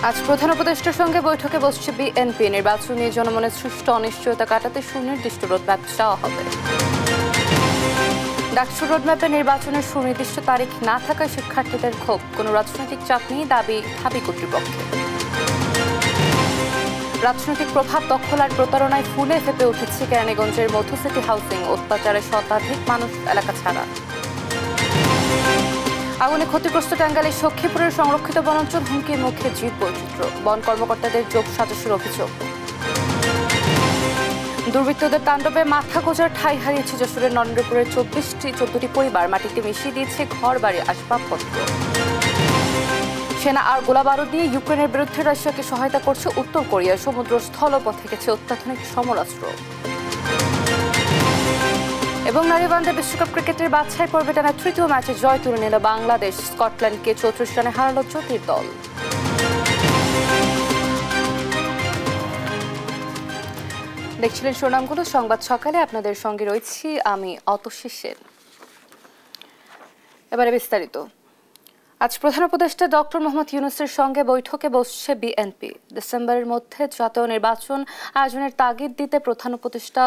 আজ প্রধান উপদেষ্টার সঙ্গে বৈঠকে বসছে বিএনপি। নির্বাচন নিয়ে জনমনের সৃষ্ট অনিশ্চয়তা কাটাতে সুনির্দিষ্ট রোডম্যাপ চাওয়া হবে। ডাকসু রোডম্যাপে নির্বাচনের সুনির্দিষ্ট তারিখ না থাকায় শিক্ষার্থীদের ক্ষোভ, কোনো রাজনৈতিক চাপ নেই দাবি ঢাবি কর্তৃপক্ষের। রাজনৈতিক প্রভাব দখল আর প্রতারণায় ফুলে ফেপে উঠেছে কেরানীগঞ্জের মধু সিটি হাউসিং, অত্যাচারে শতাধিক মানুষ এলাকা ছাড়া। আগুনে ক্ষতিগ্রস্ত টাঙ্গাইলের সখীপুরের সংরক্ষিত বনাঞ্চল হুমকির মুখে জীব বৈচিত্র্য, বন কর্মকর্তাদের যোগ সাজসের অভিযোগ। দুর্বৃত্তদের তাণ্ডবে মাথা গোজার ঠাঁই হারিয়েছে যশোরের নরেন্দ্রপুরের 14টি পরিবার, মাটিতে মিশিয়ে দিয়েছে ঘর বাড়ি আসবাবপত্র। সেনা আর গোলাবারুদ দিয়ে ইউক্রেনের বিরুদ্ধে রাশিয়াকে সহায়তা করছে উত্তর কোরিয়া, সমুদ্র স্থলপথে গেছে অত্যাধুনিক সমরাস্ত্র। এবং নারীবান্ধে বিশ্বকাপ ক্রিকেটের বাছাই পর্বে টানা তৃতীয় ম্যাচে জয় তুলে নিল বাংলাদেশ, স্কটল্যান্ডকে 34 রানে হারালো জ্যোতির দল। দেখছিলেন সুনামগুলো সংবাদ সকালে, আপনাদের সঙ্গে রয়েছি আমি অতসী সেন। এবারে বিস্তারিত। আজ প্রধান উপদেষ্টা ডক্টর মোহাম্মদ ইউনূসের সঙ্গে বৈঠকে বসছে বিএনপি। ডিসেম্বরের মধ্যে জাতীয় নির্বাচন আয়োজনের তাগিদ দিতে প্রধান উপদেষ্টা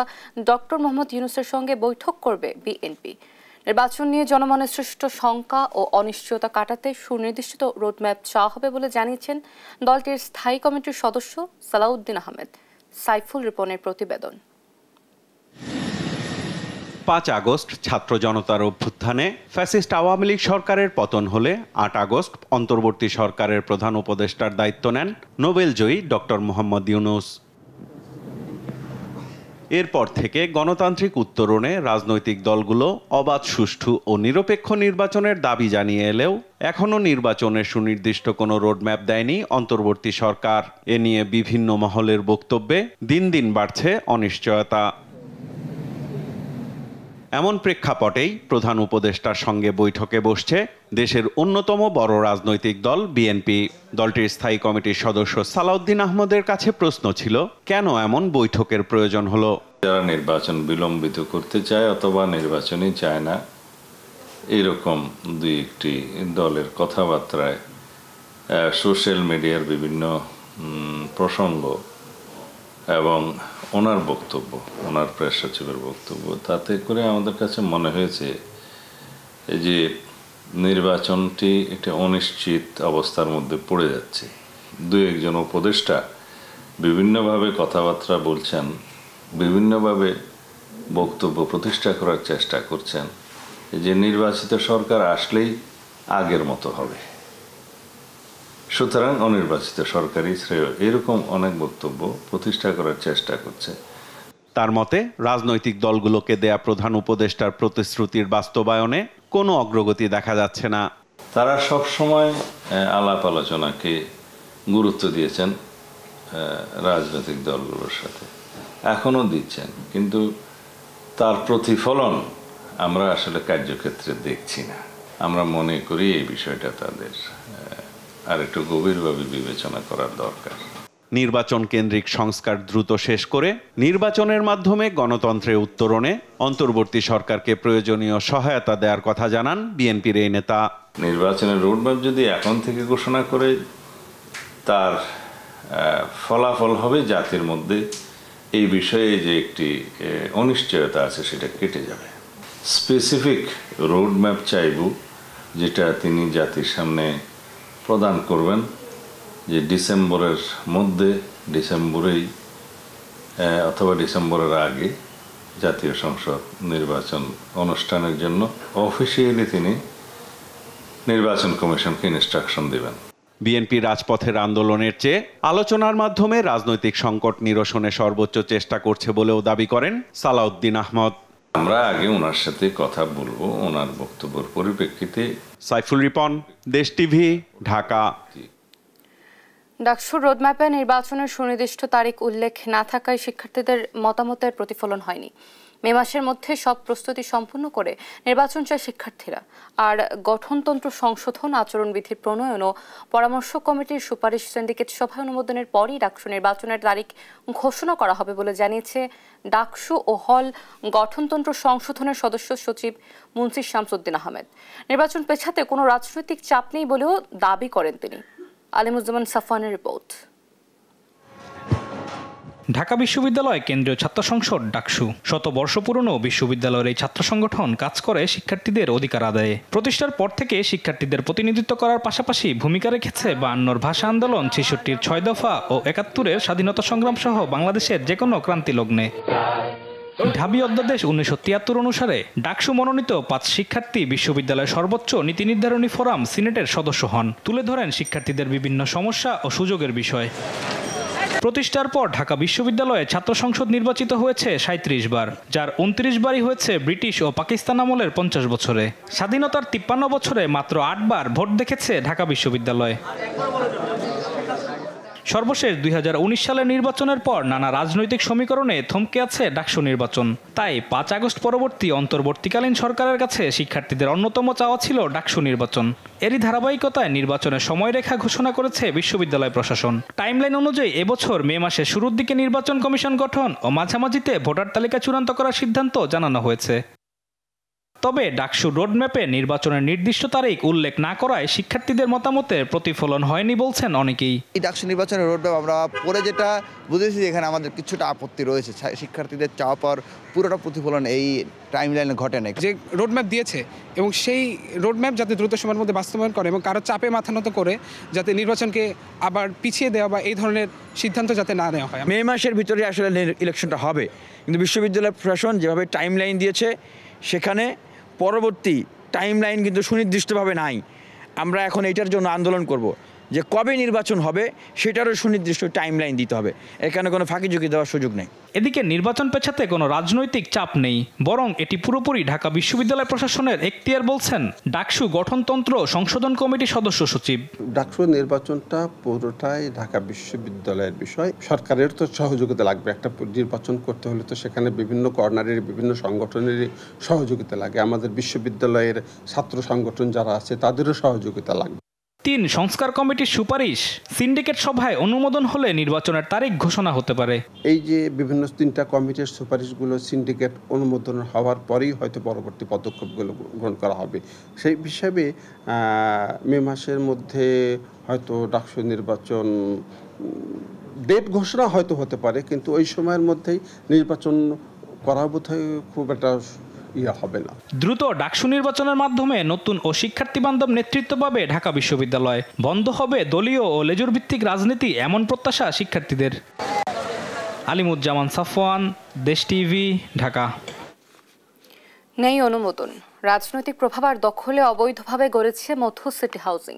ডক্টর মোহাম্মদ ইউনূসের সঙ্গে বৈঠক করবে বিএনপি। নির্বাচন নিয়ে জনমনে সৃষ্ট শঙ্কা ও অনিশ্চয়তা কাটাতে সুনির্দিষ্ট রোডম্যাপ চাওয়া হবে বলে জানিয়েছেন দলটির স্থায়ী কমিটির সদস্য সালাউদ্দিন আহমেদ। সাইফুল রিপনের প্রতিবেদন। 5 আগস্ট ছাত্র জনতার অভ্যুত্থানে ফ্যাসিস্ট আওয়ামী লীগ সরকারের পতন হলে 8 আগস্ট অন্তর্বর্তী সরকারের প্রধান উপদেষ্টার দায়িত্ব নেন নোবেলজয়ী ডক্টর মোহাম্মদ ইউনূস। এরপর থেকে গণতান্ত্রিক উত্তরণে রাজনৈতিক দলগুলো অবাধ, সুষ্ঠু ও নিরপেক্ষ নির্বাচনের দাবি জানিয়ে এলেও এখনও নির্বাচনের সুনির্দিষ্ট কোনো রোডম্যাপ দেয়নি অন্তর্বর্তী সরকার। এ নিয়ে বিভিন্ন মহলের বক্তব্যে দিন দিন বাড়ছে অনিশ্চয়তা। এমন প্রেক্ষাপটেই প্রধান উপদেষ্টার সঙ্গে বৈঠকে বসছে দেশের অন্যতম বড় রাজনৈতিক দল বিএনপি। দলটির স্থায়ী কমিটির সদস্য সালাউদ্দিন আহমেদের কাছে প্রশ্ন ছিল, কেন এমন বৈঠকের প্রয়োজন হলো? যারা নির্বাচন বিলম্বিত করতে চায় অথবা নির্বাচনই চায় না, এরকম দুই একটি দলের কথাবার্তায় সোশ্যাল মিডিয়ার বিভিন্ন প্রসঙ্গ এবং ওনার বক্তব্য, ওনার প্রেস সচিবের বক্তব্য, তাতে করে আমাদের কাছে মনে হয়েছে যে নির্বাচনটি একটি অনিশ্চিত অবস্থার মধ্যে পড়ে যাচ্ছে। দু একজন উপদেষ্টা বিভিন্নভাবে কথাবার্তা বলছেন, বিভিন্নভাবে বক্তব্য প্রতিষ্ঠা করার চেষ্টা করছেন যে নির্বাচিত সরকার আসলেই আগের মতো হবে, সুতরাং অনির্বাচিত সরকারই শ্রেয়, এরকম অনেক বক্তব্য প্রতিষ্ঠা করার চেষ্টা করছে। তার মতে রাজনৈতিক দলগুলোকে দেয়া প্রধান উপদেষ্টার প্রতিশ্রুতির বাস্তবায়নে কোনো অগ্রগতি দেখা যাচ্ছে না। তারা সব সময় আলাপ আলোচনাকে গুরুত্ব দিয়েছেন রাজনৈতিক দলগুলোর সাথে, এখনও দিচ্ছেন, কিন্তু তার প্রতিফলন আমরা আসলে কার্যক্ষেত্রে দেখছি না। আমরা মনে করি এই বিষয়টা তাদের আর একটু গভীরভাবে বিবেচনা করার দরকার। নির্বাচন কেন্দ্রিক সংস্কার দ্রুত শেষ করে নির্বাচনের মাধ্যমে গণতন্ত্রের উত্তরণে অন্তর্বর্তী সরকারকে প্রয়োজনীয় সহায়তা দেওয়ার কথা জানান বিএনপির এই নেতা। নির্বাচনের রোডম্যাপ যদি এখন থেকে ঘোষণা করে, তার ফলাফল হবে জাতির মধ্যে এই বিষয়ে যে একটি অনিশ্চয়তা আছে সেটা কেটে যাবে। স্পেসিফিক রোডম্যাপ চাইব, যেটা তিনি জাতির সামনে প্রদান করবেন, যে ডিসেম্বরের মধ্যে, ডিসেম্বরেই অথবা ডিসেম্বরের আগে জাতীয় সংসদ নির্বাচন অনুষ্ঠানের জন্য অফিসিয়ালি তিনি নির্বাচন কমিশনকে ইনস্ট্রাকশন দেবেন। বিএনপি রাজপথের আন্দোলনের চেয়ে আলোচনার মাধ্যমে রাজনৈতিক সংকট নিরসনে সর্বোচ্চ চেষ্টা করছে বলেও দাবি করেন সালাউদ্দিন আহমদ। আমরা আগে ওনার সাথে কথা বলবো ওনার বক্তব্যের পরিপ্রেক্ষিতে। সাইফুল রিপন, দেশ টিভি, ঢাকা। ডাকসুর রোডম্যাপে নির্বাচনের সুনির্দিষ্ট তারিখ উল্লেখ না থাকায় শিক্ষার্থীদের মতামতের প্রতিফলন হয়নি। মে মাসের মধ্যে সব প্রস্তুতি সম্পূর্ণ করে নির্বাচন চায় শিক্ষার্থীরা। আর গঠনতন্ত্র সংশোধন, আচরণবিধির প্রণয়ন ও পরামর্শ কমিটির সুপারিশ সিন্ডিকেট সভায় অনুমোদনের পরই ডাকসু নির্বাচনের তারিখ ঘোষণা করা হবে বলে জানিয়েছে ডাকসু ও হল গঠনতন্ত্র সংশোধনের সদস্য সচিব মুন্সির শামসুদ্দিন আহমেদ। নির্বাচন পেছাতে কোনো রাজনৈতিক চাপ নেই বলেও দাবি করেন তিনি। আলিমুজ্জামান সাফওয়ানের রিপোর্ট। ঢাকা বিশ্ববিদ্যালয় কেন্দ্রীয় ছাত্র সংসদ ডাকসু শতবর্ষ পুরনো বিশ্ববিদ্যালয়ের এই ছাত্র সংগঠন কাজ করে শিক্ষার্থীদের অধিকার আদায়ে। প্রতিষ্ঠার পর থেকে শিক্ষার্থীদের প্রতিনিধিত্ব করার পাশাপাশি ভূমিকা রেখেছে 52 ভাষা আন্দোলন, 66-র 6 দফা ও 71-এর স্বাধীনতা সংগ্রাম সহ বাংলাদেশের যে কোনো ক্রান্তি লগ্নে। ঢাবি অধ্যাদেশ 1973 অনুসারে ডাকসু মনোনীত 5 শিক্ষার্থী বিশ্ববিদ্যালয়ের সর্বোচ্চ নীতি নির্ধারণী ফোরাম সিনেটের সদস্য হন। তুলে ধরেন শিক্ষার্থীদের বিভিন্ন সমস্যা ও সুযোগের বিষয়। প্রতিষ্ঠার পর ঢাকা বিশ্ববিদ্যালয়ে ছাত্র সংসদ নির্বাচিত হয়েছে 37 বার, যার 29 বারই হয়েছে ব্রিটিশ ও পাকিস্তান আমলের 50 বছরে। স্বাধীনতার 53 বছরে মাত্র 8 বার ভোট দেখেছে ঢাকা বিশ্ববিদ্যালয়। সর্বশেষ 2019 সালের নির্বাচনের পর নানা রাজনৈতিক সমীকরণে থমকে আছে ডাকসু নির্বাচন। তাই 5 আগস্ট পরবর্তী অন্তর্বর্তীকালীন সরকারের কাছে শিক্ষার্থীদের অন্যতম চাওয়া ছিল ডাকসু নির্বাচন। এরই ধারাবাহিকতায় নির্বাচনের সময়রেখা ঘোষণা করেছে বিশ্ববিদ্যালয় প্রশাসন। টাইমলাইন অনুযায়ী এবছর মে মাসের শুরুর দিকে নির্বাচন কমিশন গঠন ও মাঝামাঝিতে ভোটার তালিকা চূড়ান্ত করার সিদ্ধান্ত জানানো হয়েছে। তবে ডাকসু রোডম্যাপে নির্বাচনের নির্দিষ্ট তারিখ উল্লেখ না করায় শিক্ষার্থীদের মতামতের প্রতিফলন হয়নি বলছেন অনেকেই। এই ডাকসু নির্বাচনের রোডম্যাপ আমরা পরে যেটা বুঝেছি, এখানে আমাদের কিছুটা আপত্তি রয়েছে। শিক্ষার্থীদের চাওয়া পাওয়ার পুরোটা প্রতিফলন এই টাইমলাইনে ঘটে না। যে রোডম্যাপ দিয়েছে এবং সেই রোডম্যাপ যাতে দ্রুত সময়ের মধ্যে বাস্তবায়ন করে এবং কারো চাপে মাথা নত করে যাতে নির্বাচনকে আবার পিছিয়ে দেওয়া বা এই ধরনের সিদ্ধান্ত যাতে না নেওয়া হয়। মে মাসের ভিতরে আসলে ইলেকশনটা হবে, কিন্তু বিশ্ববিদ্যালয় প্রশাসন যেভাবে টাইমলাইন দিয়েছে সেখানে পরবর্তী টাইমলাইন কিন্তু সুনির্দিষ্টভাবে নাই। আমরা এখন এটার জন্য আন্দোলন করব যে কবে নির্বাচন হবে সেটারও সুনির্দিষ্ট টাইমলাইন দিতে হবে। এখানে কোনো ফাঁকিঝুঁকি দেওয়ার সুযোগ নেই। এদিকে নির্বাচন পেছাতে কোনো রাজনৈতিক চাপ নেই, বরং এটি পুরোপুরি ঢাকা বিশ্ববিদ্যালয় প্রশাসনের এখতিয়ার বলছেন ডাকসু গঠনতন্ত্র সংশোধন কমিটির সদস্য সচিব। ডাকসু নির্বাচনটা পুরোটাই ঢাকা বিশ্ববিদ্যালয়ের বিষয়। সরকারের তো সহযোগিতা লাগবে। একটা নির্বাচন করতে হলে তো সেখানে বিভিন্ন কর্নারের বিভিন্ন সংগঠনের সহযোগিতা লাগে। আমাদের বিশ্ববিদ্যালয়ের ছাত্র সংগঠন যারা আছে তাদেরও সহযোগিতা লাগবে। 3 সংস্কার কমিটির সুপারিশ সিন্ডিকেট সভায় অনুমোদন হলে নির্বাচনের তারিখ ঘোষণা হতে পারে। এই যে বিভিন্ন 3টা কমিটির সুপারিশগুলো সিন্ডিকেট অনুমোদন হওয়ার পরেই হয়তো পরবর্তী পদক্ষেপগুলো গ্রহণ করা হবে। সেই হিসাবে মে মাসের মধ্যে হয়তো ডাকসু নির্বাচন ডেট ঘোষণা হয়তো হতে পারে, কিন্তু ওই সময়ের মধ্যেই নির্বাচন করা বোধহয় খুব একটা হবে না। দ্রুত ডাকসু নির্বাচনের মাধ্যমে নতুন ও শিক্ষার্থী বান্ধব নেতৃত্ব পাবে ঢাকা বিশ্ববিদ্যালয়। বন্ধ হবে দলীয় ও লেজুর ভিত্তিক রাজনীতি, এমন প্রত্যাশা শিক্ষার্থীদের। আলিমুজ্জামান সাফওয়ান, দেশ টিভি, ঢাকা। নেই অনুমোদন, রাজনৈতিক প্রভাব আর দখলে অবৈধভাবে গড়েছে মধু সিটি হাউজিং।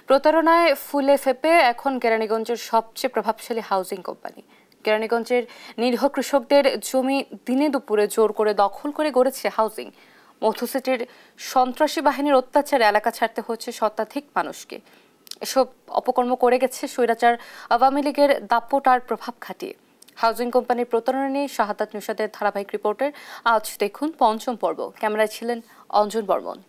প্রতারণায় ফুলে ফেপে এখন কেরানীগঞ্জের সবচেয়ে প্রভাবশালী হাউজিং কোম্পানি। কেরানীগঞ্জের নিরীহ কৃষকদের জমি দিনে দুপুরে জোর করে দখল করে গড়েছে হাউজিং। মধু সিটির সন্ত্রাসী বাহিনীর অত্যাচারে এলাকা ছাড়তে হচ্ছে শতাধিক মানুষকে। এসব অপকর্ম করে গেছে স্বৈরাচার আওয়ামী লীগের দাপট আর প্রভাব খাটিয়ে। হাউজিং কোম্পানির প্রতারণা নিয়ে শাহাদাত নুসাদের ধারাবাহিক রিপোর্টের আজ দেখুন 5ম পর্ব। ক্যামেরায় ছিলেন অঞ্জন বর্মন।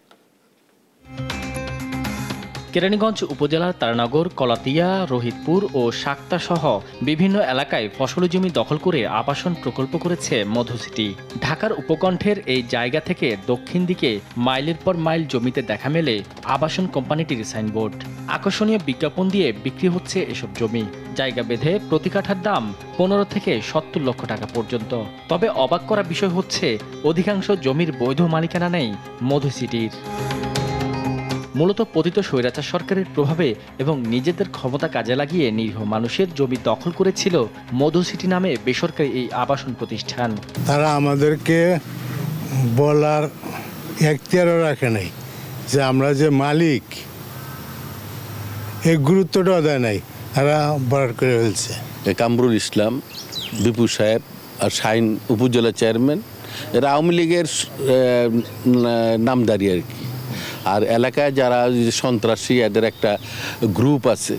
কেরানীগঞ্জ উপজেলার তারানগর, কলাতিয়া, রোহিতপুর ও শাক্তা সহ বিভিন্ন এলাকায় ফসলি জমি দখল করে আবাসন প্রকল্প করেছে মধু সিটি। ঢাকার উপকণ্ঠের এই জায়গা থেকে দক্ষিণ দিকে মাইলের পর মাইল জমিতে দেখা মেলে আবাসন কোম্পানিটির সাইনবোর্ড। আকর্ষণীয় বিজ্ঞাপন দিয়ে বিক্রি হচ্ছে এসব জমি। জায়গা বেঁধে প্রতি কাঠার দাম 15 থেকে 70 লক্ষ টাকা পর্যন্ত। তবে অবাক করা বিষয় হচ্ছে অধিকাংশ জমির বৈধ মালিকানা নেই মধু সিটির। মূলত পতিত স্বৈরাচার সরকারের প্রভাবে এবং নিজেদের ক্ষমতা কাজে লাগিয়ে নিরীহ মানুষের জমি দখল করেছিল মধু সিটি নামে বেসরকারি এই আবাসন প্রতিষ্ঠান। তারা আমাদেরকে বলার এখতিয়ারও রাখে নাই যে আমরা যে মালিক, এই গুরুত্বটাও দেয় নাই, তারা বরাদ করে ফেলছে। কামরুল ইসলাম, বিপু সাহেব আর শাহিন উপজেলা চেয়ারম্যান, এরা আওয়ামী লীগের নামদারি আর কি। আর এলাকায় যারা সন্ত্রাসী, এদের একটা গ্রুপ আছে,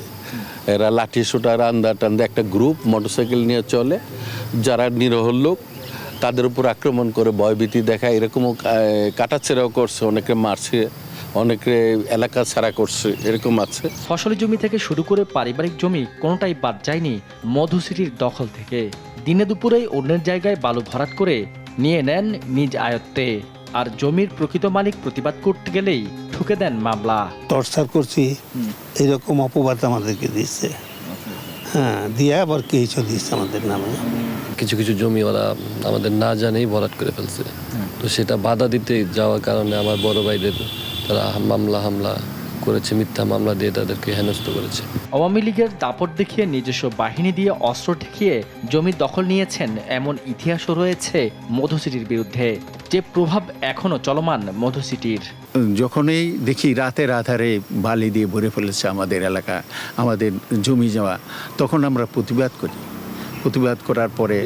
এরা লাঠি সোটা রান্দা টান্দা একটা গ্রুপ মোটরসাইকেল নিয়ে চলে। যারা নিরহ লোক তাদের উপর আক্রমণ করে ভয়ভীতি দেখায়, এরকমও কাটাছেড়াও করছে, অনেকে মারছে, অনেকে এলাকা ছাড়া করছে, এরকম আছে। ফসলি জমি থেকে শুরু করে পারিবারিক জমি কোনোটাই বাদ যায়নি মধু সিটির দখল থেকে। দিনে দুপুরেই অন্যের জায়গায় বালু ভরাট করে নিয়ে নেন নিজ আয়ত্তে। আর জমির প্রকৃত মালিক প্রতিবাদ করতে গেলেই ঠুকে দেন মামলা। টর্চার করছি এরকম অপবাদ আমাদেরকে দিচ্ছে, হ্যাঁ, দিয়ে আবার কিছু দিচ্ছে আমাদের নামে। কিছু কিছু জমি ওরা আমাদের না জানেই ভরাট করে ফেলছে, তো সেটা বাধা দিতে যাওয়ার কারণে আমার বড় ভাইদের তারা হামলা করেছে, মিথ্যা মামলা দিয়ে তাদেরকে হেনস্থ করেছে। আওয়ামী লীগের দাপট দেখিয়ে নিজস্ব বাহিনী দিয়ে অস্ত্র ঠেকিয়ে জমি দখল নিয়েছেন এমন ইতিহাসও রয়েছে মধুসিটির বিরুদ্ধে, যে প্রভাব এখনো চলমান মধুসিটির। যখনই দেখি রাতের আধারে বালি দিয়ে ভরে ফেলেছে আমাদের এলাকা, আমাদের জমি যাওয়া, তখন আমরা প্রতিবাদ করি। প্রতিবাদ করার পরে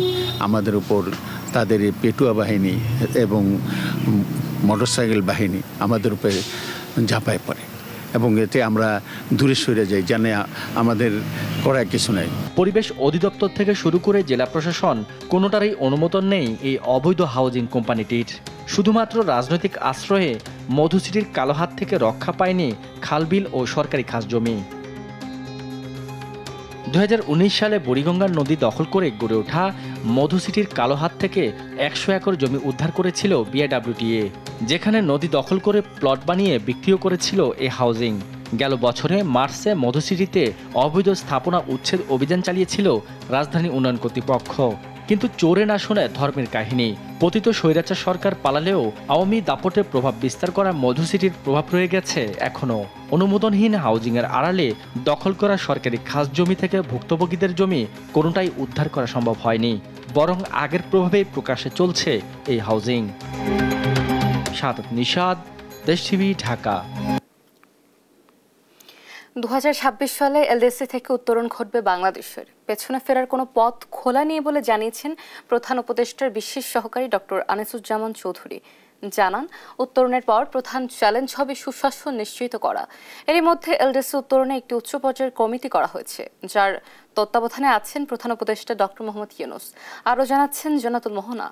আমাদের উপর তাদের পেটুয়া বাহিনী এবং মোটরসাইকেল বাহিনী আমাদের উপরে ঝাঁপায় পড়ে এবং এতে আমরা দূরে সরে যাই, জানে আমাদের করার কিছু নাই। পরিবেশ অধিদপ্তর থেকে শুরু করে জেলা প্রশাসন কোনোটারই অনুমোদন নেই এই অবৈধ হাউজিং কোম্পানিটির। শুধুমাত্র রাজনৈতিক আশ্রয়ে মধুসিটির কালো হাত থেকে রক্ষা পায়নি খালবিল ও সরকারি খাস জমি। 2019 সালে বুড়িগঙ্গার নদী দখল করে গড়ে ওঠা মধুসিটির কালো হাত থেকে 100 একর জমি উদ্ধার করেছিল বিআইডব্লিউটিএ, যেখানে নদী দখল করে প্লট বানিয়ে বিক্রিও করেছিল এই হাউজিং। গেল বছরে মার্চে মধুসিটিতে অবৈধ স্থাপনা উচ্ছেদ অভিযান চালিয়েছিল রাজধানী উন্নয়ন কর্তৃপক্ষ। কিন্তু চোরে না শোনে ধর্মের কাহিনী। পতিত স্বৈরাচার সরকার পালালেও আওয়ামী দাপটে প্রভাব বিস্তার করা মধুসিটির প্রভাব রয়ে গেছে এখনো। অনুমোদনহীন হাউজিংয়ের আড়ালে দখল করা সরকারি খাস জমি থেকে ভুক্তভোগীদের জমি কোনোটাই উদ্ধার করা সম্ভব হয়নি, বরং আগের প্রভাবেই প্রকাশ্যে চলছে এই হাউজিং। সাদাত নিশাদ, দেশ টিভি, ঢাকা। 2026 সালে এলডিসি থেকে উত্তরণ ঘটবে বাংলাদেশের। পেছনে ফেরার কোনো পথ খোলা নেই বলে জানিয়েছেন প্রধান উপদেষ্টার বিশেষ সহকারী ডক্টর আনিসুজ্জামান চৌধুরী। জানান, উত্তরণের পর প্রধান চ্যালেঞ্জ হবে সুশাসন নিশ্চিত করা। এরই মধ্যে এলডিসি উত্তরণে একটি উচ্চ পর্যায়ের কমিটি করা হয়েছে, যার তত্ত্বাবধানে আছেন প্রধান উপদেষ্টা ডক্টর মোহাম্মদ ইউনূস। আরও জানাচ্ছেন জান্নাতুল মোহনা।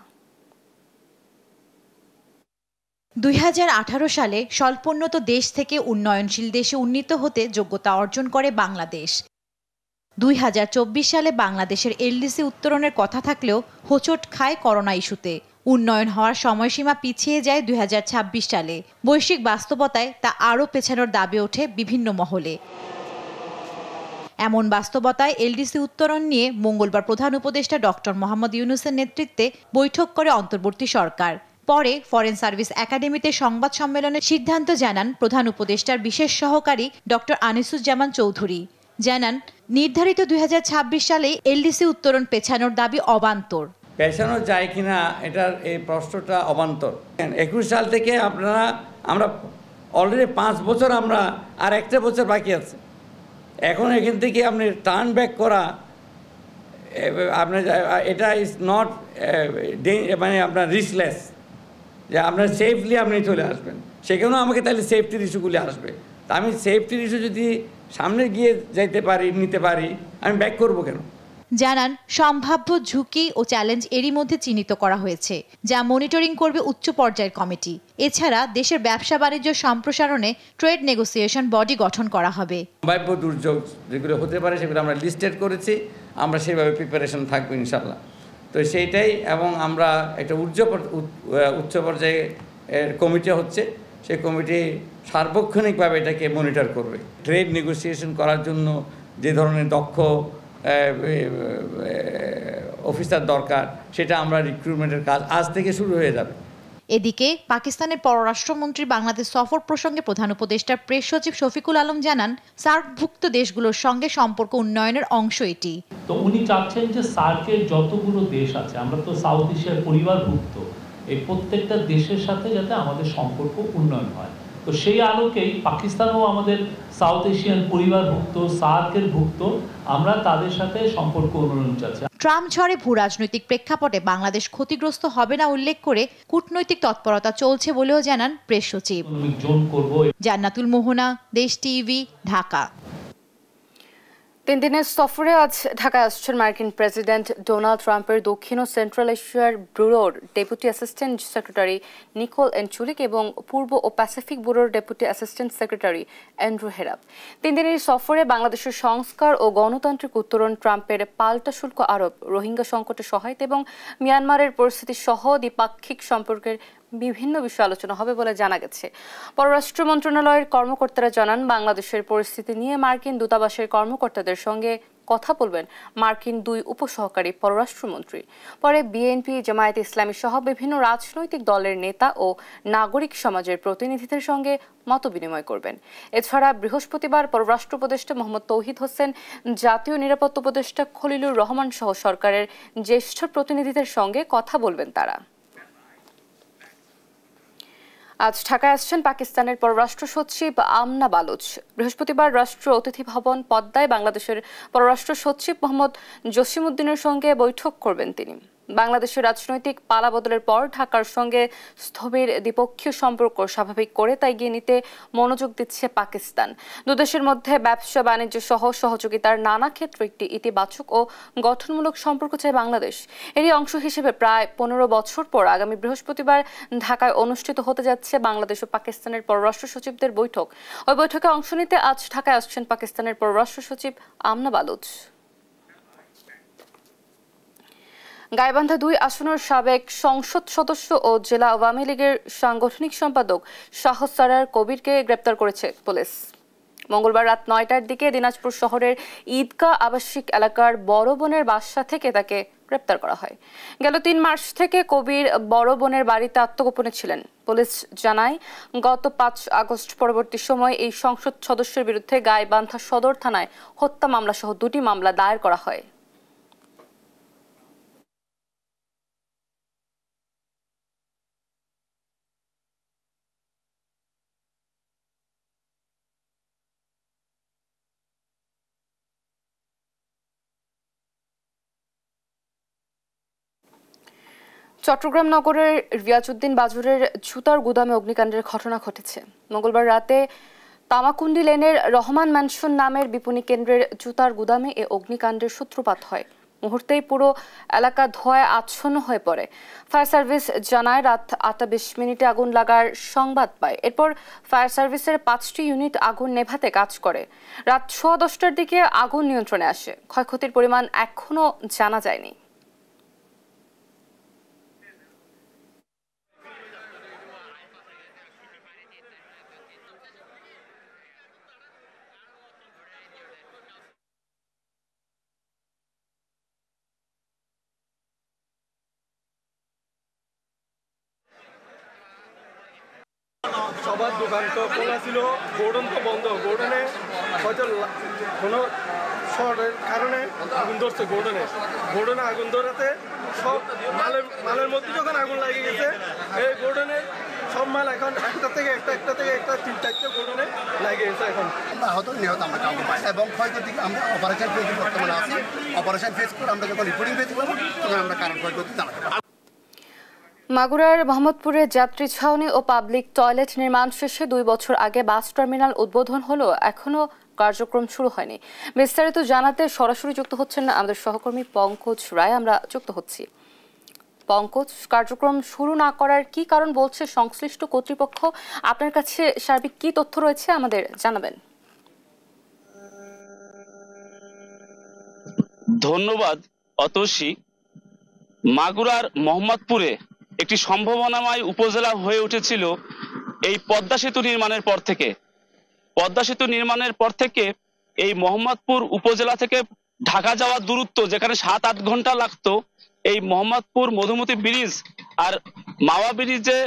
2018 সালে স্বল্পোন্নত দেশ থেকে উন্নয়নশীল দেশে উন্নীত হতে যোগ্যতা অর্জন করে বাংলাদেশ। 2024 সালে বাংলাদেশের এলডিসি উত্তরণের কথা থাকলেও হোঁচট খায় করোনা ইস্যুতে। উন্নয়ন হওয়ার সময়সীমা পিছিয়ে যায় 2026 সালে। বৈশ্বিক বাস্তবতায় তা আরও পেছানোর দাবি ওঠে বিভিন্ন মহলে। এমন বাস্তবতায় এলডিসি উত্তরণ নিয়ে মঙ্গলবার প্রধান উপদেষ্টা ডক্টর মোহাম্মদ ইউনূসের নেতৃত্বে বৈঠক করে অন্তর্বর্তী সরকার। পরে ফরেন সার্ভিস একাডেমিতে সংবাদ সম্মেলনে সিদ্ধান্ত জানান প্রধান উপদেষ্টার বিশেষ সহকারী ডক্টর আনিসুজ্জামান চৌধুরী। জানান, নির্ধারিত 2026 সালে এলডিসি উত্তরণ পেছানোর দাবি অবান্তর। পেছানো যায় কিনা এটার এই প্রশ্নটা অবান্তর। 21 সাল থেকে আমরা অলরেডি 5 বছর, আমরা আর একটা বছর বাকি আছে। এখন এখান থেকে আপনি টার্ন ব্যাক করা, আপনার এটা ইজ নট মানে আপনার রিস্কলেস, যে আপনার সেফলি আপনি চলে আসবেন। সেখানেও আমাকে তাহলে সেফটির ইস্যুগুলি আসবে। তা আমি সেফটির ইস্যু যদি সামনে গিয়ে যাইতে পারি, নিতে পারি, আমি ব্যাক করবো কেন? জানান, সম্ভাব্য ঝুঁকি ও চ্যালেঞ্জ এরই মধ্যে চিহ্নিত করা হয়েছে, যা মনিটরিং করবে উচ্চ পর্যায়ের কমিটি। এছাড়া দেশের ব্যবসা বাণিজ্য সম্প্রসারণে ট্রেড নেগোসিয়েশন বডি গঠন করা হবে। সম্ভাব্য দুর্যোগ যেগুলো হতে পারে সেগুলো আমরা লিস্টেড করেছি, আমরা সেভাবে প্রিপারেশন থাকবো ইনশাল্লাহ। তো সেইটাই, এবং আমরা একটা উচ্চ পর্যায়ে কমিটি হচ্ছে, সেই কমিটি সার্বক্ষণিকভাবে এটাকে মনিটর করবে। ট্রেড নেগোসিয়েশন করার জন্য যে ধরনের দক্ষ অফিসার দরকার, সেটা আমরা রিক্রুটমেন্টের কাজ আজ থেকে শুরু হয়ে যাবে। এদিকে পাকিস্তানের পররাষ্ট্রমন্ত্রী বাংলাদেশ সফর প্রসঙ্গে প্রধান উপদেষ্টার প্রেস সচিব শফিকুল আলম জানান, সার্কভুক্ত দেশগুলোর সঙ্গে সম্পর্ক উন্নয়নের অংশ এটি। তো উনি চাচ্ছেন যে সার্কের যতগুলো দেশ আছে, আমরা তো সাউথ এশিয়ার পরিবারভুক্ত, এই প্রত্যেকটা দেশের সাথে যাতে আমাদের সম্পর্ক উন্নয়ন হয়। তো সেই আলোকেই পাকিস্তানও আমাদের সাউথ এশিয়ান পরিবারভুক্ত, সার্কের ভুক্ত, আমরা তাদের সাথে সম্পর্ক উন্নয়ন চাচ্ছি। ট্রাম্প ঝড়ে ভূরাজনৈতিক প্রেক্ষাপটে বাংলাদেশ ক্ষতিগ্রস্ত হবে না উল্লেখ করে কূটনৈতিক তৎপরতা চলছে বলেও জানান প্রেস সচিব। জান্নাতুল মোহনা, দেশ টিভি, ঢাকা। 3 দিনের সফরে আজ ঢাকায় আসছেন মার্কিন প্রেসিডেন্ট ডোনাল্ড ট্রাম্পের দক্ষিণ ও সেন্ট্রাল এশিয়ার ব্যুরোর ডেপুটি অ্যাসিস্ট্যান্ট সেক্রেটারি নিকোল এনচুলিক এবং পূর্ব ও প্যাসিফিক ব্যুরোর ডেপুটি অ্যাসিস্ট্যান্ট সেক্রেটারি অ্যান্ড্রু হেরাপ। 3 দিনের সফরে বাংলাদেশের সংস্কার ও গণতান্ত্রিক উত্তরণ, ট্রাম্পের পাল্টা শুল্ক আরোপ, রোহিঙ্গা সংকটে সহায়তা এবং মিয়ানমারের পরিস্থিতি সহ দ্বিপাক্ষিক সম্পর্কের বিভিন্ন বিষয়ে আলোচনা হবে বলে জানা গেছে। পররাষ্ট্র মন্ত্রণালয়ের কর্মকর্তারা জানান, বাংলাদেশের পরিস্থিতি নিয়ে মার্কিন দূতাবাসের কর্মকর্তাদের সঙ্গে কথা বলবেন মার্কিন 2 উপসহকারী পররাষ্ট্রমন্ত্রী। পরে বিএনপি, জামায়াতে ইসলামী সহ বিভিন্ন রাজনৈতিক দলের নেতা ও নাগরিক সমাজের প্রতিনিধিদের সঙ্গে মতবিনিময় করবেন। এছাড়া বৃহস্পতিবার পররাষ্ট্র উপদেষ্টা মোহাম্মদ তৌহিদ হোসেন, জাতীয় নিরাপত্তা উপদেষ্টা খলিলুর রহমান সহ সরকারের জ্যেষ্ঠ প্রতিনিধিদের সঙ্গে কথা বলবেন তারা। আজ ঢাকায় আসছেন পাকিস্তানের পররাষ্ট্র সচিব আমনা বালুচ। বৃহস্পতিবার রাষ্ট্র অতিথি ভবন পদ্মায় বাংলাদেশের পররাষ্ট্র সচিব মোহাম্মদ জসিমউদ্দিনের সঙ্গে বৈঠক করবেন তিনি। বাংলাদেশের রাজনৈতিক পালাবদলের পর ঢাকার সঙ্গে স্থবির দ্বিপক্ষীয় সম্পর্ক স্বাভাবিক করে তা এগিয়ে নিতে মনোযোগ দিচ্ছে পাকিস্তান। দুদেশের মধ্যে ব্যবসা বাণিজ্য সহ সহযোগিতার নানা ক্ষেত্রে একটি ইতিবাচক ও গঠনমূলক সম্পর্ক চায় বাংলাদেশ। এরই অংশ হিসেবে প্রায় 15 বছর পর আগামী বৃহস্পতিবার ঢাকায় অনুষ্ঠিত হতে যাচ্ছে বাংলাদেশ ও পাকিস্তানের পররাষ্ট্র সচিবদের বৈঠক। ওই বৈঠকে অংশ নিতে আজ ঢাকায় আসছেন পাকিস্তানের পররাষ্ট্র সচিব আমনা বালুচ। গাইবান্ধা 2 আসনের সাবেক সংসদ সদস্য ও জেলা আওয়ামী লীগের সাংগঠনিক সম্পাদক শাহসারার কবিরকে গ্রেপ্তার করেছে পুলিশ। মঙ্গলবার রাত 9টার দিকে দিনাজপুর শহরের ঈদগাহ আবাসিক এলাকার বড় বোনের বাসা থেকে তাকে গ্রেপ্তার করা হয়। গেল 3 মার্চ থেকে কবির বড় বোনের বাড়িতে আত্মগোপনে ছিলেন। পুলিশ জানায়, গত 5 আগস্ট পরবর্তী সময়ে এই সংসদ সদস্যের বিরুদ্ধে গাইবান্ধা সদর থানায় হত্যা মামলা সহ 2টি মামলা দায়ের করা হয়। চট্টগ্রাম নগরের রিয়াজউদ্দিন বাজুরের জুতার গুদামে অগ্নিকাণ্ডের ঘটনা ঘটেছে। মঙ্গলবার রাতে তামাকুন্ডি লেনের রহমান ম্যানশন নামের বিপণী কেন্দ্রের জুতার গুদামে এ অগ্নিকাণ্ডের সূত্রপাত হয়। মুহূর্তেই পুরো এলাকা ধোঁয়ায় আচ্ছন্ন হয়ে পড়ে। ফায়ার সার্ভিস জানায়, রাত 8:20 আগুন লাগার সংবাদ পায়। এরপর ফায়ার সার্ভিসের 5টি ইউনিট আগুন নেভাতে কাজ করে। রাত 10:15টার দিকে আগুন নিয়ন্ত্রণে আসে। ক্ষয়ক্ষতির পরিমাণ এখনো জানা যায়নি। সবার দোকান তো খোলা ছিল, গোডন তো বন্ধ। গোডনে হয়তো কোনো শর্টের কারণে আগুন ধরছে। গোডনে আগুন ধরাতে সব মালের মধ্যে যখন আগুন লাগে গেছে, এই গোডনে সব মাল এখন একটা থেকে একটা 3-4টা গোডনে লাগে গেছে। এখন আমরা হয়তো নিহত আমরা কাউকে পাই এবং ক্ষয়ক্ষতি আমরা অপারেশন ফেজ বর্তমানে আছি। অপারেশন ফেজ করে আমরা যখন রিপোর্টিং পেতে পারবো তখন আমরা কারণ ক্ষয়ক্ষতি জানাতে পারবো। মাগুরার মোহাম্মদপুরে যাত্রী ছাউনি ও পাবলিক টয়লেট নির্মাণ শেষে 2 বছর আগে বাস টার্মিনাল উদ্বোধন হলো, এখনো কার্যক্রম শুরু হয়নি। বিস্তারিত জানাতে সরাসরি যুক্ত হচ্ছেন আমাদের সহকর্মী পঙ্কজ রায়। আমরা যুক্ত হচ্ছি। পঙ্কজ, কার্যক্রম শুরু না করার কি কারণ বলছে সংশ্লিষ্ট কর্তৃপক্ষ? আপনার কাছে সার্বিক কি তথ্য রয়েছে আমাদের জানাবেন। ধন্যবাদ অতসী। মাগুরার মোহাম্মদপুরে একটি সম্ভাবনাময় উপজেলা হয়ে উঠেছিল এই পদ্মা সেতু নির্মাণের পর থেকে। পদ্মা সেতু নির্মাণের পর থেকে এই মোহাম্মদপুর উপজেলা থেকে ঢাকা যাওয়ার দূরত্ব যেখানে 7-8 ঘন্টা লাগতো, এই মোহাম্মদপুর মধুমতি ব্রিজ আর মাওয়া ব্রিজে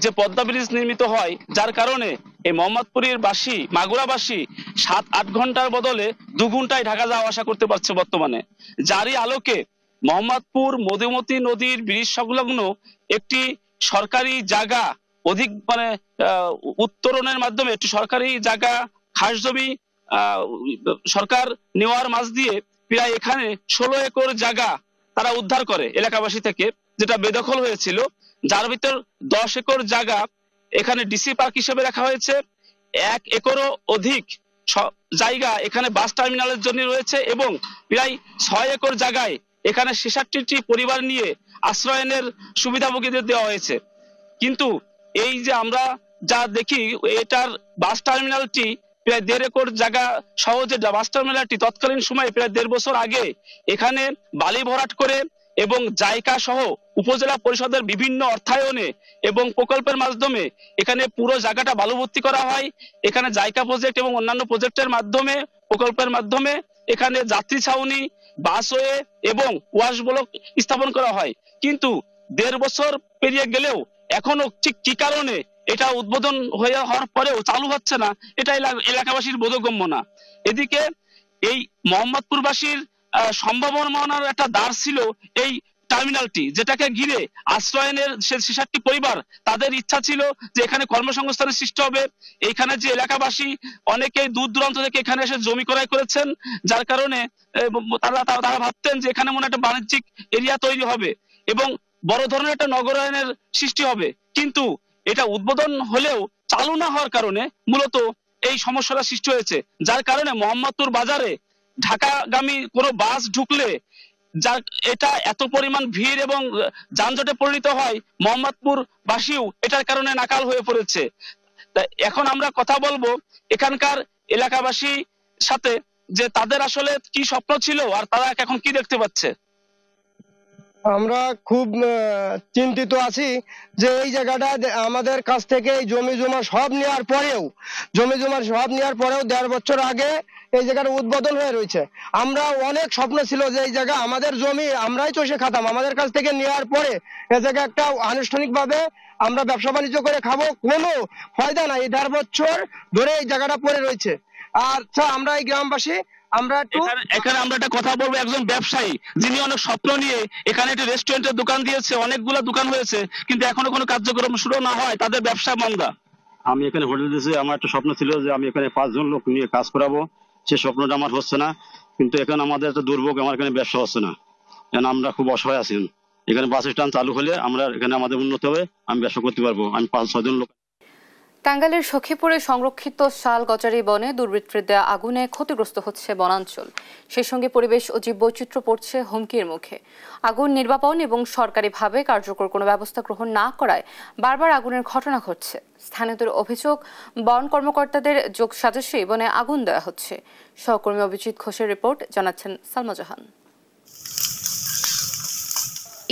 যে পদ্মা ব্রিজ নির্মিত হয়, যার কারণে এই মোহাম্মদপুরের মাগুরাবাসী 7-8 ঘন্টার বদলে 2 ঘন্টায় ঢাকা যাওয়া আসা করতে পারছে বর্তমানে। যারই আলোকে মোহাম্মদপুর মধুমতি নদীর ব্রিজ সংলগ্ন একটি সরকারি জায়গা উত্তরণের মাধ্যমে একটি সরকারি জায়গা খাস জমি সরকার নেওয়ার মাঝ দিয়ে প্রায় এখানে 16 একর জায়গা তারা উদ্ধার করে এলাকাবাসী থেকে, যেটা বেদখল হয়েছিল। যার ভিতর 10 একর জায়গা এখানে ডিসি পার্ক হিসেবে রাখা হয়েছে। 1 একরও অধিক জায়গা এখানে বাস টার্মিনালের জন্য রয়েছে এবং প্রায় 6 একর জায়গায় এখানে 66টি পরিবার নিয়ে আশ্রয়নের সুবিধাভোগীদের দেওয়া হয়েছে। কিন্তু এই যে আমরা যা দেখি, এটার বাস টার্মিনালটি প্রায় 1.5 একর জায়গা সহজে বাস টার্মিনালটি তৎকালীন সময়ে প্রায় 1.5 বছর আগে এখানে বালি ভরাট করে এবং জায়গা সহ উপজেলা পরিষদের বিভিন্ন অর্থায়নে এবং প্রকল্পের মাধ্যমে এখানে পুরো জায়গাটা বালুভর্তি করা হয়। এখানে জাইকা প্রজেক্ট এবং অন্যান্য প্রজেক্টের মাধ্যমে প্রকল্পের মাধ্যমে এখানে যাত্রী ছাউনি, বাসওয়ে এবং ওয়াশ ব্লক স্থাপন করা হয়। কিন্তু 1.5 বছর পেরিয়ে গেলেও এখনো ঠিক কি কারণে এটা উদ্বোধন হওয়ার পরেও চালু হচ্ছে না, এটা এলাকাবাসীর বোধগম্য না। এদিকে এই মোহাম্মদপুরবাসীর সম্ভাবনার একটা দ্বার ছিল এই টার্মিনালটি, যেটাকে ঘিরে আশ্রয়নের 66টি পরিবার তাদের ইচ্ছা ছিল যে এখানে কর্মসংস্থানের সৃষ্টি হবে। এইখানে যে এলাকাবাসী অনেকেই দূর দূরান্ত থেকে এখানে এসে জমি ক্রয় করেছেন, যার কারণে তারা ভাবতেন যে এখানে মনে একটা বাণিজ্যিক এরিয়া তৈরি হবে এবং বড় ধরনের একটা নগরায়নের সৃষ্টি হবে। কিন্তু এটা উদ্বোধন হলেও চালু না হওয়ার কারণে মূলত এই সমস্যাটা সৃষ্টি হয়েছে, যার কারণে মোহাম্মদপুর বাজারে ঢাকাগামী কোনো বাস ঢুকলে যার এটা এত পরিমাণ ভিড় এবং যানজটে পরিণত হয়, মোহাম্মদপুর বাসীও এটার কারণে নাকাল হয়ে পড়েছে। এখন আমরা কথা বলবো এখানকার এলাকাবাসীর সাথে যে তাদের আসলে কি স্বপ্ন ছিল আর তারা এখন কি দেখতে পাচ্ছে। আমরা খুব চিন্তিত আছি যে এই জায়গাটা আমাদের কাছ থেকে জমি জমা সব নেওয়ার পরেও 1.5 বছর আগে এই জায়গাটা উদ্বোধন হয়ে রয়েছে। আমরা অনেক স্বপ্ন ছিল যে এই জায়গা আমাদের জমি, আমরাই চষে খাতাম, আমাদের কাছ থেকে নেওয়ার পরে এই জায়গা একটা আনুষ্ঠানিকভাবে আমরা ব্যবসা বাণিজ্য করে খাবো, কোনো ফায়দা নাই। 1.5 বছর ধরে এই জায়গাটা পড়ে রয়েছে। আর আমরা এই গ্রামবাসী এখানে আমরা একটা কথা বলবো, একজন ব্যবসায়ী যিনি অনেক স্বপ্ন নিয়ে এখানে একটা রেস্টুরেন্টের দোকান দিয়েছে, অনেকগুলো দোকান হয়েছে, কিন্তু এখনো কোনো কার্যক্রম শুরু না হয় তাদের ব্যবসা মন্দা। আমি এখানে হোটেল দিয়েছি, আমার একটা স্বপ্ন ছিল যে আমি এখানে 5 জন লোক নিয়ে কাজ করাবো, সে স্বপ্নটা আমার হচ্ছে না। কিন্তু এখন আমাদের একটা দুর্ভোগ, আমার এখানে ব্যবসা হচ্ছে না, এখন আমরা খুব অসহায় আছি। এখানে বাস স্ট্যান্ড চালু হলে আমরা এখানে আমাদের উন্নত হবে, আমি ব্যবসা করতে পারবো। আমি 5-6 জন লোক। টাঙ্গাইলের সখীপুরে সংরক্ষিত শাল গজারি বনে দুর্বৃত্তদের দেয়া আগুনে ক্ষতিগ্রস্ত হচ্ছে বনাঞ্চল, সেই সঙ্গে পরিবেশ ও জীববৈচিত্র্য পড়ছে হুমকির মুখে। আগুন নির্বাপন এবং সরকারিভাবে কার্যকর কোনো ব্যবস্থা গ্রহণ না করায় বারবার আগুনের ঘটনা ঘটছে। স্থানীয়দের অভিযোগ, বন কর্মকর্তাদের যোগসাজশে বনে আগুন দেওয়া হচ্ছে। সহকর্মী অভিজিৎ ঘোষের রিপোর্ট, জানাচ্ছেন সালমা জাহান।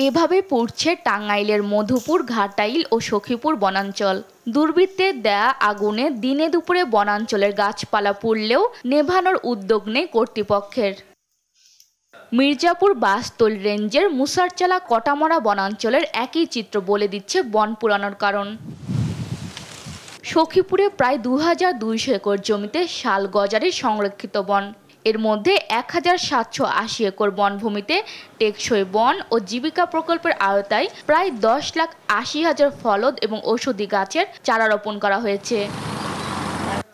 এভাবে পড়ছে টাঙ্গাইলের মধুপুর, ঘাটাইল ও সখীপুর বনাঞ্চল। দুর্বৃত্তের দেয়া আগুনে দিনে দুপুরে বনাঞ্চলের গাছপালা পুড়লেও নেভানোর উদ্যোগ নেই কর্তৃপক্ষের। মির্জাপুর বাসতল রেঞ্জের মুসারচালা কটামরা বনাঞ্চলের একই চিত্র বলে দিচ্ছে বন পুরানোর কারণ। সখীপুরে প্রায় 2200 একর জমিতে শাল গজারি সংরক্ষিত বন। এর মধ্যে 1780 একর বনভূমিতে টেকসই বন ও জীবিকা প্রকল্পের আওতায় প্রায় 10,80,000 ফলদ এবং ঔষধি গাছের চারা রোপণ করা হয়েছে।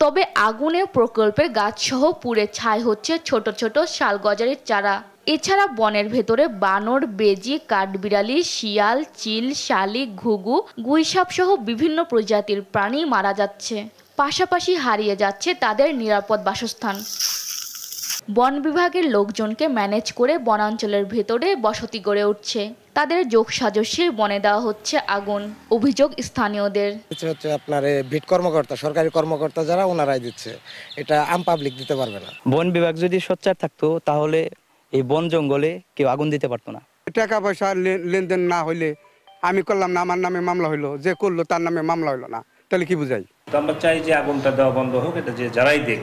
তবে আগুনে প্রকল্পের গাছসহ পুড়ে ছাই হচ্ছে ছোট ছোট শাল গজারির চারা। এছাড়া বনের ভেতরে বানর, বেজি, কাঠবিড়ালি, শিয়াল, চিল, শালিক, ঘুঘু, গুইসাপ সহ বিভিন্ন প্রজাতির প্রাণী মারা যাচ্ছে, পাশাপাশি হারিয়ে যাচ্ছে তাদের নিরাপদ বাসস্থান। বন বিভাগের লোকজনকে ম্যানেজ করে বনাঞ্চলের ভেতরে বসতি গড়ে উঠছে, তাদের যোগসাজশে বনে দেওয়া হচ্ছে আগুন। অভিযোগ স্থানীয়দের, হচ্ছে আপনার বিট কর্মকর্তা, সরকারি কর্মকর্তা যারা, ওনারাই দিচ্ছে, এটা আম পাবলিক দিতে পারবে না। বন বিভাগ যদি সোচ্চার থাকতো তাহলে এই বন জঙ্গলে কেউ আগুন দিতে পারতো না। টাকা পয়সা লেনদেন না হইলে আমি করলাম না, আমার নামে মামলা হইলো, যে করলো তার নামে মামলা হইলো না, তাহলে কি বুঝাই? আমরা চাই যে আগুনটা দেওয়া বন্ধ হোক, এটা যে যারাই দেখ,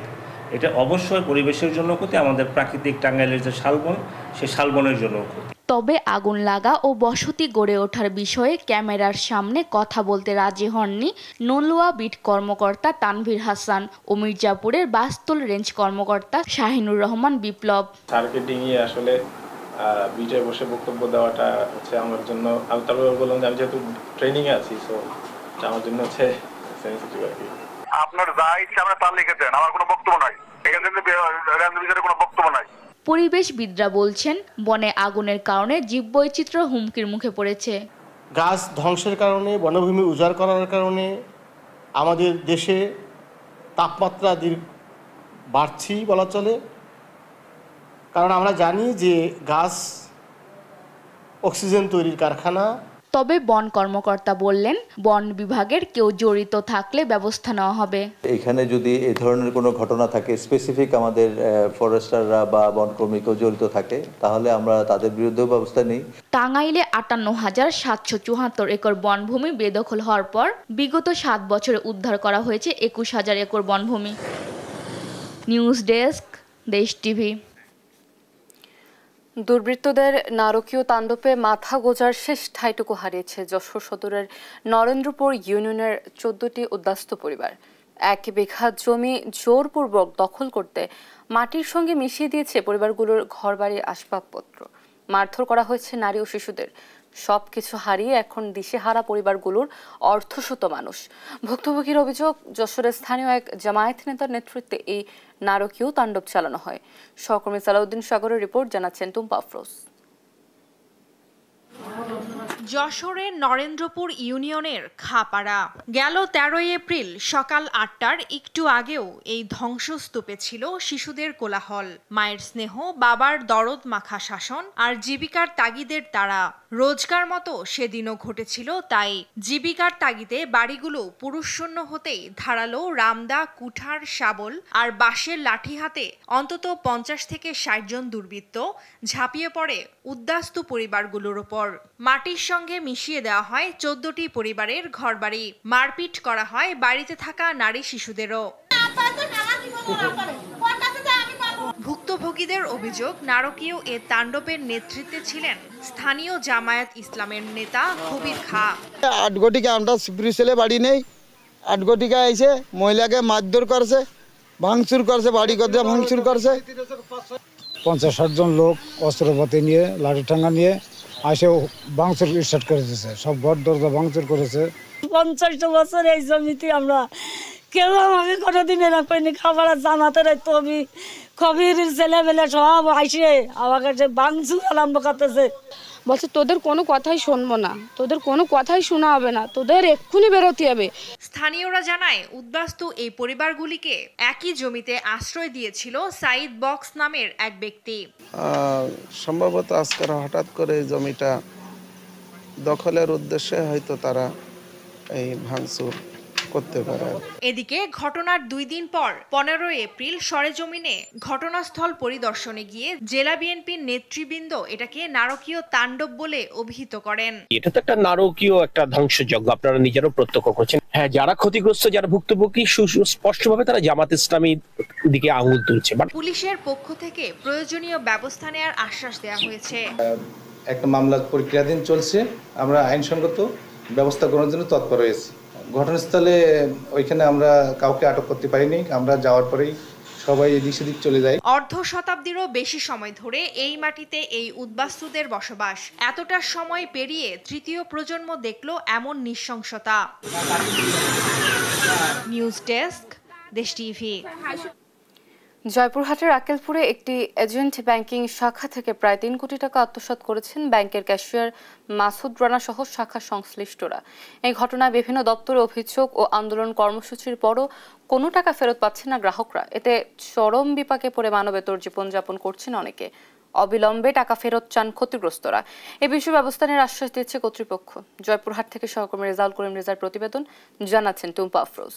এটা অবশ্যই পরিবেশের জন্য ক্ষতি, আমাদের প্রাকৃতিক টাঙ্গাইলের যে শালবন, সেই শালবনের জন্য ক্ষতি। তবে আগুন লাগা ও বসতি গড়ে ওঠার বিষয়ে ক্যামেরার সামনে কথা বলতে রাজি হননি নলুয়া বিট কর্মকর্তা তানভীর হাসান ও মির্জাপুরের বাসতল রেঞ্জ কর্মকর্তা শাহিনুর রহমান বিপ্লব। টার্গেটিং এ আসলে বিটে বসে বক্তব্য দেওয়াটা হচ্ছে আমার জন্য, আমি তারপর বললাম যে আমি যেহেতু ট্রেনিং এ আছি, সো আমার জন্য হচ্ছে সেনসিটিভ আর কি। আপনার যা ইচ্ছা আমরা তার লিখে দেন, আমার কোনো বক্তব্য নাই, এখানে কোনো বক্তব্য নাই। পরিবেশবিদরা বলছেন বনে আগুনের কারণে জীববৈচিত্র্য হুমকির মুখে পড়েছে। গাছ ধ্বংসের কারণে, বনভূমি উজাড় করার কারণে আমাদের দেশে তাপমাত্রা বাড়ছেই বলা চলে। কারণ আমরা জানি যে গাছ অক্সিজেন তৈরির কারখানা, তবে বন কর্মকর্তা বললেন, বন বিভাগের কেউ জড়িত থাকলে ব্যবস্থা নেওয়া হবে। এখানে যদি এই ধরনের কোনো ঘটনা থাকে, স্পেসিফিক আমাদের ফরেস্টাররা বা বনকর্মী কেউ জড়িত থাকে, তাহলে আমরা তাদের বিরুদ্ধে ব্যবস্থা নিই। টাঙ্গাইলে ৫৮,৭৭৪ একর বনভূমি বেদখল হওয়ার পর বিগত ৭ বছরে উদ্ধার করা হয়েছে ২১,০০০ একর বনভূমি। নিউজ ডেস্ক, দেশ টিভি। দুর্বৃত্তদের নারকীয় তাণ্ডবে মাথা গোজার শেষ ঠাঁইটুকু হারিয়েছে যশোর সদরের নরেন্দ্রপুর ইউনিয়নের ১৪টি উদ্বাস্তু পরিবার। ১ বিঘা জমি জোরপূর্বক দখল করতে মাটির সঙ্গে মিশিয়ে দিয়েছে পরিবারগুলোর ঘরবাড়ির আসবাবপত্র। মারধর করা হয়েছে নারী ও শিশুদের। সবকিছু হারিয়ে এখন দিশেহারা পরিবারগুলোর অর্ধশত মানুষ। ভুক্তভোগীর অভিযোগ, যশোরের স্থানীয় এক জামায়াত নেতার নেতৃত্বে এই নারকীয় তাণ্ডব চালানো হয়। সহকর্মী সালাউদ্দিন সাগরের রিপোর্ট, জানাচ্ছেন টুম্পা আফরোজ। যশোরের নরেন্দ্রপুর ইউনিয়নের খাপাড়া। গেল ১৩ এপ্রিল সকাল ৮টার একটু আগেও এই ধ্বংসস্তূপে ছিল শিশুদের কোলাহল, মায়ের স্নেহ, বাবার দরদ মাখা শাসন আর জীবিকার তাগিদের তাড়া। রোজকার মতো সেদিনও ঘটেছিল তাই। জীবিকার তাগিদে বাড়িগুলো পুরুষশূন্য হতেই ধারালো রামদা, কুঠার, শাবল আর বাঁশের লাঠি হাতে অন্তত ৫০ থেকে ৬০ জন দুর্বৃত্ত ঝাঁপিয়ে পড়ে উদ্বাস্তু পরিবারগুলোর ওপর। মাটির সঙ্গে মিশিয়ে দেওয়া হয় ১৪টি পরিবারের ঘরবাড়ি। মারপিট করা হয় বাড়িতে থাকা নারী শিশুদেরও। ভুক্তভোগীদের অভিযোগ, নারকীয় এ তাণ্ডবের নেতৃত্বে ছিলেন স্থানীয় জামায়াত ইসলামের নেতা কবির খা। ৮ ঘটিকা আমরা সিপ্রি ছেলে বাড়ি নেই, ৮ ঘটিকা এসে মহিলাকে মারধর করছে, ভাঙচুর করছে, বাড়ি করতে ভাঙচুর করছে। ৫০-৬০ জন লোক অস্ত্রপাতি নিয়ে, লাঠি ঠাঙ্গা নিয়ে আসে ভাঙচুর স্টার্ট করেছে। সব ঘর দরজা ভাঙচুর করেছে। ৫০ বছর এই জমিতে আমরা কেউ আমাকে কোনোদিন এরা পাইনি। খাবার জামাতে তো আমি কবির ছেলেমেলে সব আসে আমাকে সে ভাঙচুর আরম্ভ করতেছে। বলছে তোদের কোনো কথাই শুনবো না, তোদের কোনো কথাই শোনা হবে না, তোদের এক্ষুনি বেরোতে হবে। স্থানীয়রা জানায়, উদ্বাস্তু এই পরিবারগুলিকে একই জমিতে আশ্রয় দিয়েছিল সাইদ বক্স নামের এক ব্যক্তি। সম্ভবত আজকে হঠাৎ করে জমিটা দখলের উদ্দেশ্যে হয়তো তারা এই ভাঙচুর করতে পারে। এদিকে ঘটনার ২ দিন পর ১৫ এপ্রিল সরেজমিনে ঘটনাস্থল পরিদর্শনে গিয়ে জেলা বিএনপির নেতৃবৃন্দ এটাকে নারকীয় তাণ্ডব বলে অভিহিত করেন। এটা তো একটা নারকীয় একটা ধ্বংসযজ্ঞ, আপনারা নিজেরাও প্রত্যক্ষ করছেন। হ্যাঁ, যারা ক্ষতিগ্রস্ত, যারা ভুক্তভোগী, সুস্পষ্টভাবে তারা জামাত ইসলামীর দিকে আঙুল তুলছে। পুলিশের পক্ষ থেকে প্রয়োজনীয় ব্যবস্থা নেওয়ার আশ্বাস দেওয়া হয়েছে। একটা মামলা প্রক্রিয়াধীন চলছে, আমরা আইনসঙ্গত ব্যবস্থা গ্রহণের জন্য তৎপর রয়েছি। ঘটনাস্থলে ওইখানে আমরা কাউকে আটক করতে পারিনি, আমরা যাওয়ার পরেই সবাই এদিক সেদিক চলে যায়। অর্ধ শতাব্দীরও বেশি সময় ধরে এই মাটিতে এই উদ্বাস্তুদের বসবাস। এতটা সময় পেরিয়ে তৃতীয় প্রজন্ম দেখলো এমন নৃশংসতা। নিউজ ডেস্ক, দেশ টিভি। জয়পুরহাটের আক্কেলপুরে একটি এজেন্ট ব্যাংকিং শাখা থেকে প্রায় ৩ কোটি টাকা আত্মসাৎ করেছেন ব্যাংকের ক্যাশিয়ার মাসুদ রানা সহ শাখা সংশ্লিষ্টরা। এই ঘটনায় বিভিন্ন দপ্তরে অভিযোগ ও আন্দোলন কর্মসূচির পরও কোনো টাকা ফেরত পাচ্ছেন না গ্রাহকরা। এতে চরম বিপাকে পড়ে মানবেতর জীবনযাপন করছেন অনেকে। অবিলম্বে টাকা ফেরত চান ক্ষতিগ্রস্তরা। এ বিষয়ে ব্যবস্থা নেওয়ার আশ্বাস দিয়েছে কর্তৃপক্ষ। জয়পুরহাট থেকে সহকর্মী রেজাউল করিম রেজার প্রতিবেদন, জানাচ্ছেন টুম্পা আফরোজ।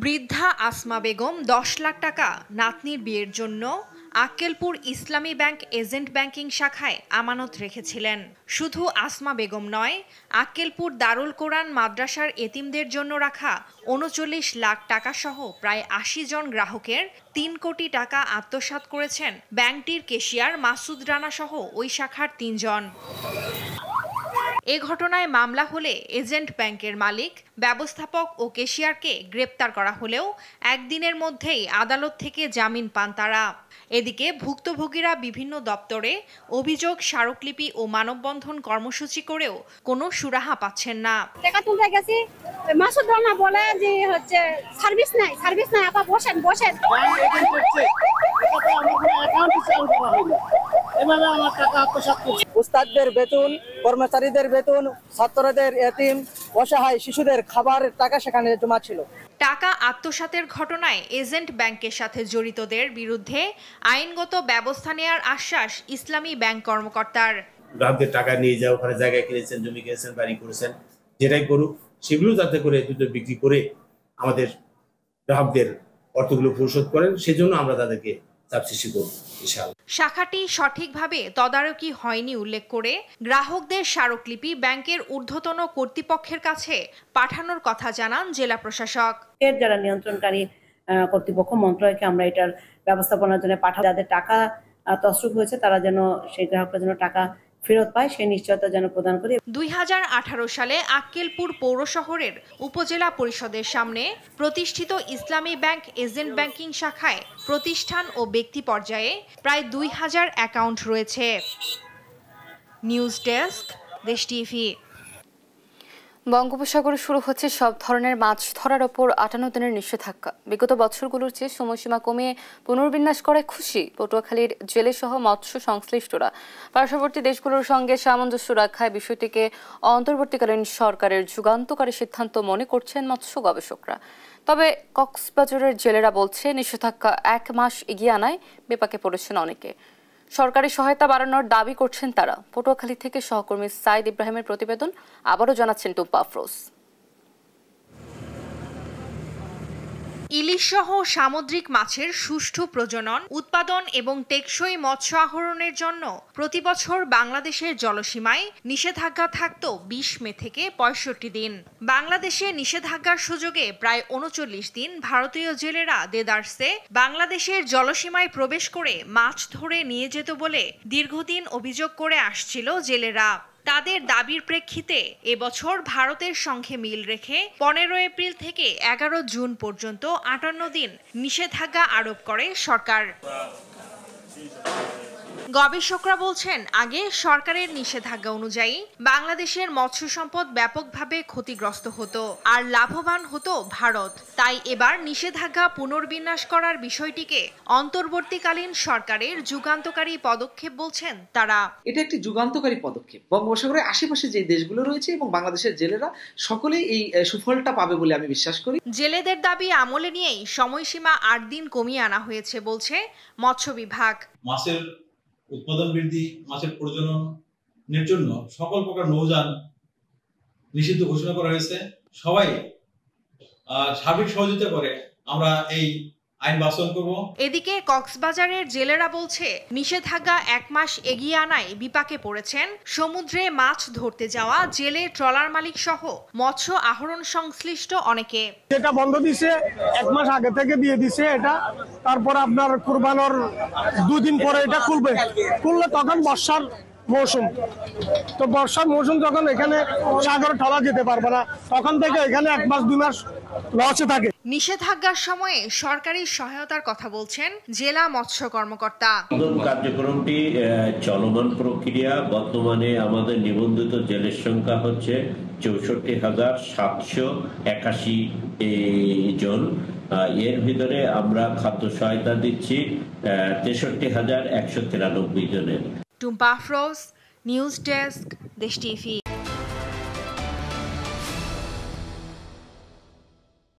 বৃদ্ধা আসমা বেগম ১০ লাখ টাকা নাতনির বিয়ের জন্য আক্কেলপুর ইসলামী ব্যাংক এজেন্ট ব্যাংকিং শাখায় আমানত রেখেছিলেন। শুধু আসমা বেগম নয়, আক্কেলপুর দারুল কোরআন মাদ্রাসার এতিমদের জন্য রাখা ৩৯ লাখ টাকা সহ প্রায় ৮০ জন গ্রাহকের ৩ কোটি টাকা আত্মসাৎ করেছেন ব্যাংকটির ক্যাশিয়ার মাসুদ রানা সহ ওই শাখার ৩ জন। এ ঘটনায় মামলা হলে এজেন্ট ব্যাংকের মালিক, ব্যবস্থাপক ও ক্যাশিয়ারকে গ্রেপ্তার করা হলেও একদিনের মধ্যেই আদালত থেকে জামিন পান তারা। এদিকে ভুক্তভোগীরা বিভিন্ন দপ্তরে অভিযোগ স্মারকলিপি ও মানববন্ধন কর্মসূচি করেও কোনো সুরাহা পাচ্ছেন না। টাকা তুলতে গেছি, মাসুদ রানা বলে যে হচ্ছে সার্ভিস নাই, আপা বসেন। উস্তাদদের বেতন কর্মচারীদের বেতন, ছাত্রদের এতিম, অসহায় শিশুদের খাবারের টাকা সেখানে জমা ছিল। টাকা আত্মসাতের ঘটনায় এজেন্ট ব্যাংকের সাথে জড়িতদের বিরুদ্ধে আইনগত ব্যবস্থা নেওয়ার আশ্বাস ইসলামী ব্যাংক কর্মকর্তার। গ্রাহকদের টাকা নিয়ে যাও, ওখানে জায়গা কিনেছেন, জমি কিনেছেন, বাড়ি করেছেন, যেটাই করুক সেগুলো যাতে করে দুটো বিক্রি করে আমাদের গ্রাহকদের অর্থগুলো পরিশোধ করেন, সেজন্য আমরা তাদেরকে চাপ সৃষ্টি করব ইনশাআল্লাহ। শাখাটি সঠিকভাবে তদারকি হয়নি উল্লেখ করে গ্রাহকদের স্মারকলিপি ব্যাংকের ঊর্ধ্বতন কর্তৃপক্ষের কাছে পাঠানোর কথা জানান জেলা প্রশাসক। এর যারা নিয়ন্ত্রণকারী কর্তৃপক্ষ মন্ত্রণালয়কে আমরা এটার ব্যবস্থাপনার জন্য পাঠাবো, যাদের টাকা তছরূপ হয়েছে তারা যেন সেই গ্রাহকরা যেন টাকা ফেরত পায় সেই নিশ্চয়তা যেন প্রদান করি। 2018 সালে আক্কেলপুর পৌর শহরের উপজেলা পরিষদের সামনে প্রতিষ্ঠিত ইসলামী ব্যাংক এজেন্ট ব্যাংকিং শাখায় প্রতিষ্ঠান ও ব্যক্তি পর্যায়ে প্রায় 2000 অ্যাকাউন্ট রয়েছে। নিউজ ডেস্ক, দেশ টিভি। বঙ্গোপসাগরে শুরু হচ্ছে সব ধরনের মাছ ধরার ওপর 58 দিনের নিষেধাজ্ঞা। বিগত বছরগুলোর চেয়ে সময়সীমা কমিয়ে পুনর্বিন্যাস করে খুশি পটুয়াখালীর জেলেসহ মৎস্য সংশ্লিষ্টরা। পার্শ্ববর্তী দেশগুলোর সঙ্গে সামঞ্জস্য রক্ষায় বিষয়টিকে অন্তর্বর্তীকালীন সরকারের যুগান্তকারী সিদ্ধান্ত মনে করছেন মৎস্য গবেষকরা। তবে কক্সবাজারের জেলেরা বলছে নিষেধাজ্ঞা 1 মাস এগিয়ে আনায় বিপাকে পড়েছেন অনেকে। সরকারি সহায়তা বাড়ানোর দাবি করছেন তারা। পটুয়াখালী থেকে সহকর্মী সাইদ ইব্রাহিমের প্রতিবেদন, আবারও জানাচ্ছেন টুম্পা আফরোজ। ইলিশ সহ সামুদ্রিক মাছের সুষ্ঠু প্রজনন, উৎপাদন এবং টেকসই মৎস্য আহরণের জন্য প্রতি বছর বাংলাদেশের জলসীমায় নিষেধাজ্ঞা থাকত 20 মে থেকে 65 দিন। বাংলাদেশে নিষেধাজ্ঞার সুযোগে প্রায় 39 দিন ভারতীয় জেলেরা দেদারসে বাংলাদেশের জলসীমায় প্রবেশ করে মাছ ধরে নিয়ে যেত বলে দীর্ঘদিন অভিযোগ করে আসছিল জেলেরা। তাদের দাবির প্রেক্ষিতে এবছর ভারতের সঙ্গে মিল রেখে 15 এপ্রিল থেকে 11 জুন পর্যন্ত 58 দিন নিষেধাজ্ঞা আরোপ করে সরকার। গবেষকরা বলছেন, আগে সরকারের নিষেধাজ্ঞা অনুযায়ী বাংলাদেশের মৎস্য সম্পদ ব্যাপকভাবে ক্ষতিগ্রস্ত হতো আর লাভবান হতো ভারত। তাই এবার নিষেধাজ্ঞা পুনর্বিন্যাস করার বিষয়টিকে অন্তর্বর্তীকালীন সরকারের যুগান্তকারী পদক্ষেপ বলছেন তারা। এটা একটি যুগান্তকারী পদক্ষেপ। বঙ্গোপসাগরের আশেপাশে যে দেশগুলো রয়েছে এবং বাংলাদেশের জেলেরা সকলেই এই সুফলটা পাবে বলে আমি বিশ্বাস করি। জেলেদের দাবি আমলে নিয়েই সময়সীমা 8 দিন কমিয়ে আনা হয়েছে বলছে মৎস্য বিভাগ। মাছের উৎপাদন বৃদ্ধি, মাছের প্রজননের জন্য সকল প্রকার নৌযান নিষিদ্ধ ঘোষণা করা হয়েছে। সবাই সার্বিক সহযোগিতা করে আমরা এই আইন বাস্তবায়ন করব। এদিকে কক্সবাজারের জেলেরা বলছে নিষেধাজ্ঞা 1 মাস এগিয়ে আনায় বিপাকে পড়েছেন সমুদ্রে মাছ ধরতে যাওয়া জেলে, ট্রলার মালিক সহ মৎস্য আহরণ সংশ্লিষ্ট অনেকে। এটা বন্ধ দিছে 1 মাস আগে থেকে দিয়ে দিছে এটা, তারপর আপনার কুরবানোর 2 দিন পরে এটা খুললে তখন বর্ষার মৌসুম, তো বর্ষার মৌসুম যখন এখানে সাগরে ঠলা যেতে পারবে না, তখন থেকে এখানে 1 মাস 2 মাস লসে থাকে। নিষেধাজ্ঞার সময়ে সরকারি সহায়তার কথা বলছেন জেলা মৎস্য কর্মকর্তা। কার্যক্রমটি চলমান প্রক্রিয়া। বর্তমানে আমাদের নিবন্ধিত জেলের সংখ্যা হচ্ছে 64,781 জন। এর ভিতরে আমরা খাদ্য সহায়তা দিচ্ছি 63,193 জনের। টুম্পা আফরোজ, নিউজ ডেস্ক, দেশ টিভি।